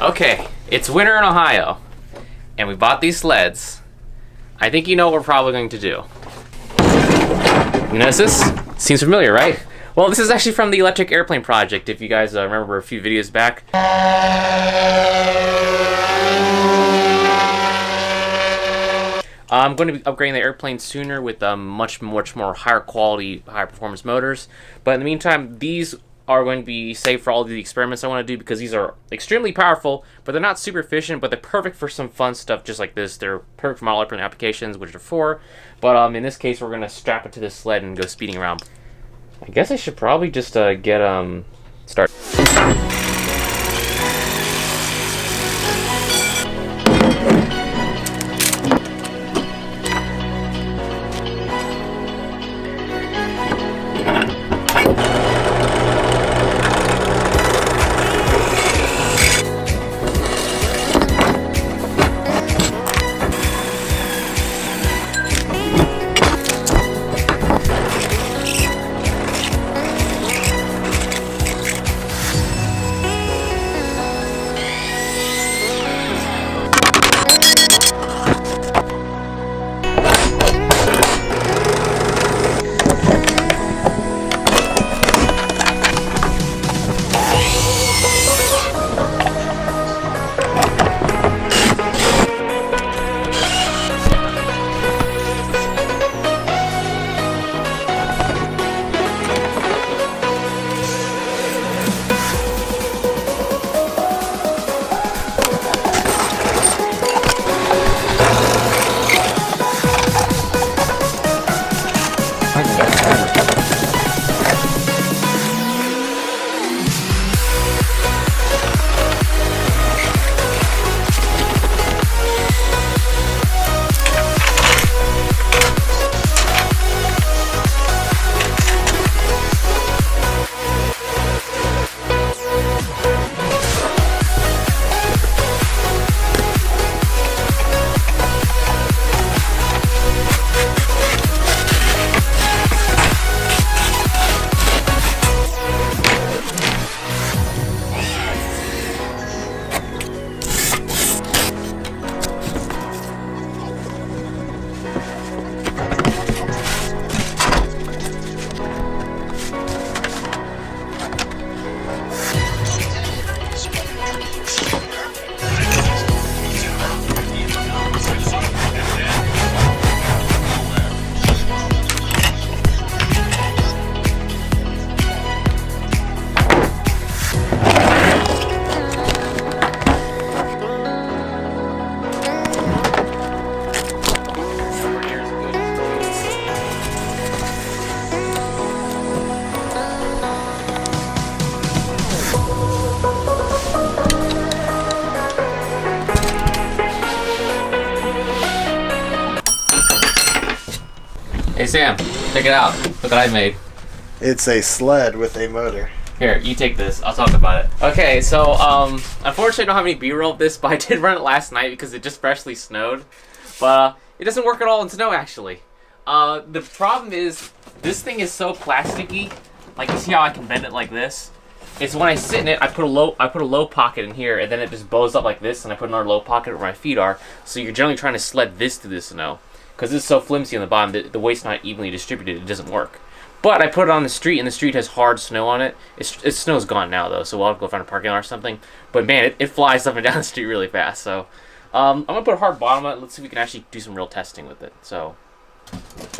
Okay, it's winter in Ohio, and we bought these sleds. I think you know what we're probably going to do. You notice this? Seems familiar, right? Well, this is actually from the Electric Airplane Project, if you guys remember a few videos back. I'm going to be upgrading the airplane sooner with much more higher quality, higher performance motors. But in the meantime, these are going to be saved for all of the experiments I want to do because these are extremely powerful, but they're not super efficient, but they're perfect for some fun stuff just like this. They're perfect for model airplane applications, which are 4. But in this case, we're going to strap it to this sled and go speeding around. I guess I should probably just get started. Hey Sam, check it out. Look what I made. It's a sled with a motor. Here, you take this. I'll talk about it. Okay, so unfortunately I don't have any B-roll of this, but I did run it last night because it just freshly snowed. But it doesn't work at all in snow actually. The problem is this thing is so plasticky. Like you see how I can bend it like this? It's when I sit in it, I put a low pocket in here, and then it just bows up like this, and I put another low pocket where my feet are. So you're generally trying to sled this through the snow. Because it's so flimsy on the bottom, the weight's not evenly distributed, it doesn't work. But I put it on the street, and the street has hard snow on it. Its snow's gone now, though, so we'll have to go find a parking lot or something. But man, it flies up and down the street really fast. So I'm going to put a hard bottom on it. Let's see if we can actually do some real testing with it. So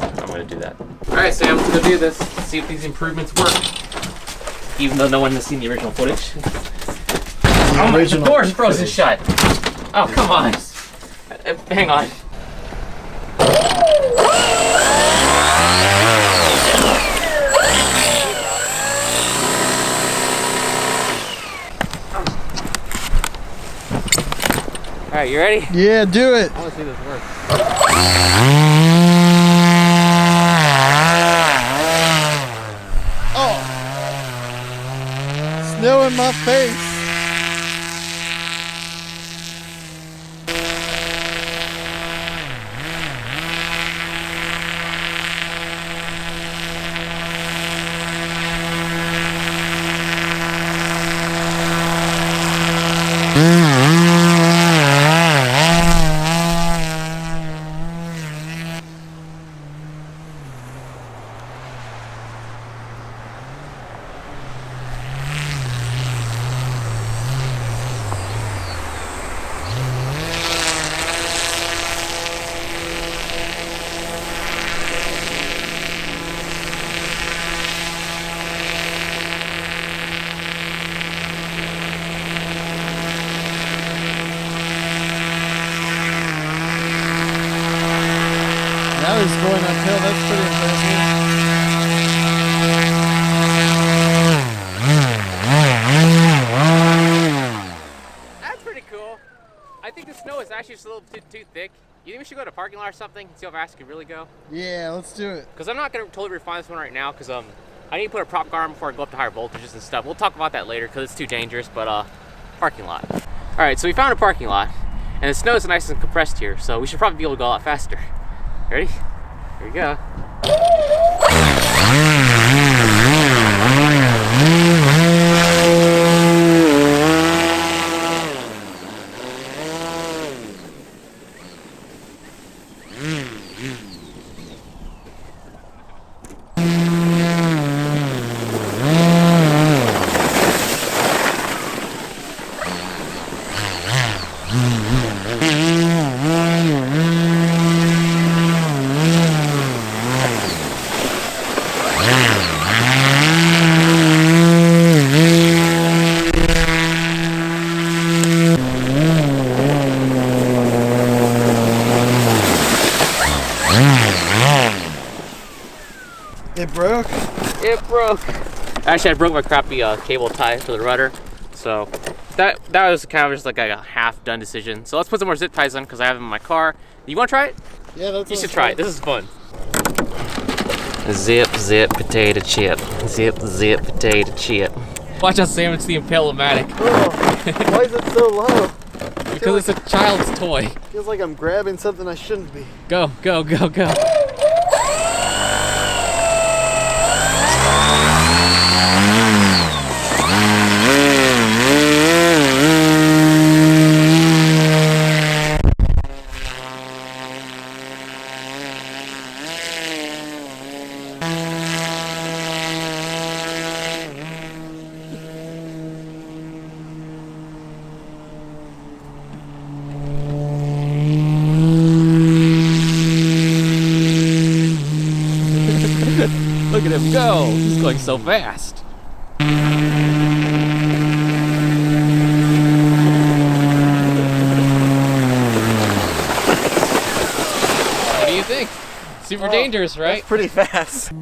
I'm going to do that. Alright, Sam, let's go do this. Let's see if these improvements work. Even though no one has seen the original footage. The door's frozen shut. Oh, come on. Hang on. Alright, you ready? Yeah, do it. I want to see this work. Oh! Snow in my face. going uphill. That's pretty impressive. That's pretty cool. I think the snow is actually just a little too thick. You think we should go to a parking lot or something and see how fast it can really go? Yeah, let's do it. Because I'm not going to totally refine this one right now because I need to put a prop guard on before I go up to higher voltages and stuff. We'll talk about that later because it's too dangerous, but parking lot. All right, so we found a parking lot and the snow is nice and compressed here, so we should probably be able to go a lot faster. Ready? Here we go. It broke? It broke. Actually, I broke my crappy cable tie for the rudder. So that was kind of just like a half done decision. So let's put some more zip ties on because I have them in my car. You want to try it? Yeah, that's You should try it. This is fun. Zip, zip, potato chip. Zip, zip, potato chip. Watch out, Sam. It's the Impale-O-Matic. Oh, why is it so low? Because it's a child's toy. Feels like I'm grabbing something I shouldn't be. Go, go, go, go. Look at him go! He's going so fast. What do you think? Super dangerous, right? That's pretty fast.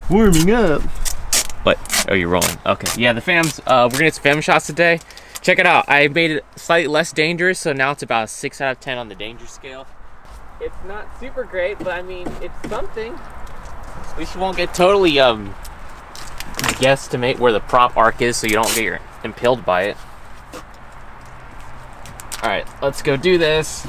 Warming up. But, oh, you're rolling. Okay, yeah, the FAMs, we're gonna get some FAM shots today. Check it out, I made it slightly less dangerous, so now it's about a 6 out of 10 on the danger scale. It's not super great, but I mean, it's something. At least you won't get totally, guesstimate where the prop arc is so you don't get impaled by it. All right, let's go do this.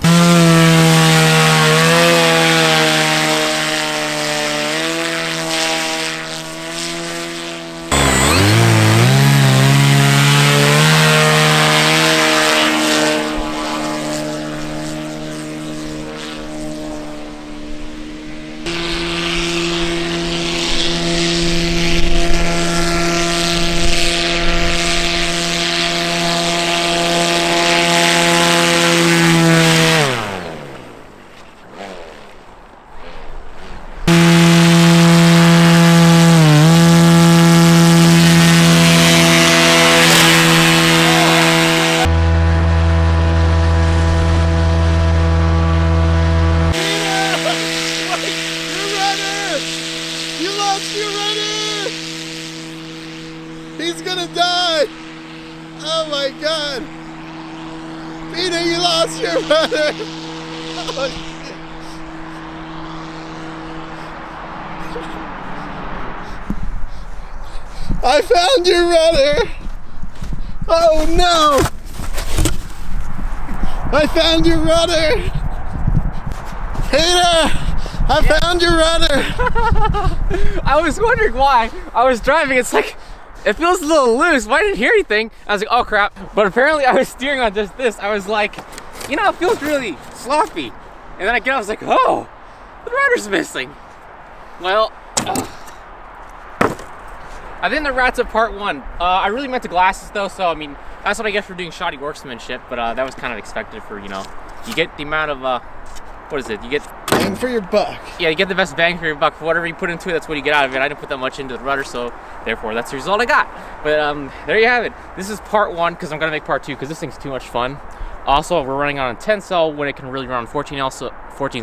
He's gonna die! Oh my god! Peter, you lost your rudder! Oh, shit. I found your rudder! Oh no! I found your rudder! Peter! I found your rudder! I was wondering why. I was driving, it's like, it feels a little loose. Why didn't I hear anything? I was like, oh crap. But apparently I was steering on just this. I was like, you know, it feels really sloppy. And then I get out, I was like, oh, the rudder's missing. Well, I think the wraps up part one. I really meant the glasses though, so I mean, that's what I get for doing shoddy workmanship, but that was kind of expected for, you know, you get the amount of, what is it? You get bang for your buck. Yeah, you get the best bang for your buck. For whatever you put into it, that's what you get out of it. I didn't put that much into the rudder, so therefore that's the result I got. But there you have it. This is part 1 because I'm gonna make part 2 because this thing's too much fun. Also, we're running on a 10 cell when it can really run on 14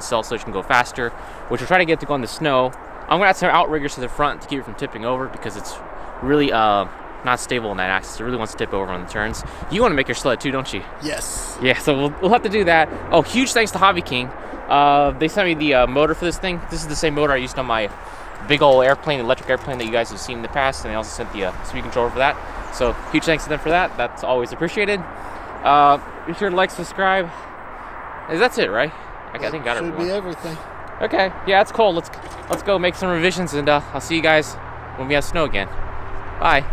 cell, so it can go faster, which we're trying to get to go in the snow. I'm gonna add some outriggers to the front to keep it from tipping over because it's really not stable in that axis. It really wants to tip over on the turns. You want to make your sled too, don't you? Yes. Yeah, so we'll have to do that. Oh, huge thanks to Hobbyking. They sent me the motor for this thing. This is the same motor I used on my big old airplane, electric airplane that you guys have seen in the past, and they also sent the speed controller for that. So huge thanks to them for that. That's always appreciated. Be sure to like, subscribe. That's it, right? I think got it. Should be everything. Okay, yeah, that's cool. Let's go make some revisions, and I'll see you guys when we have snow again. Bye.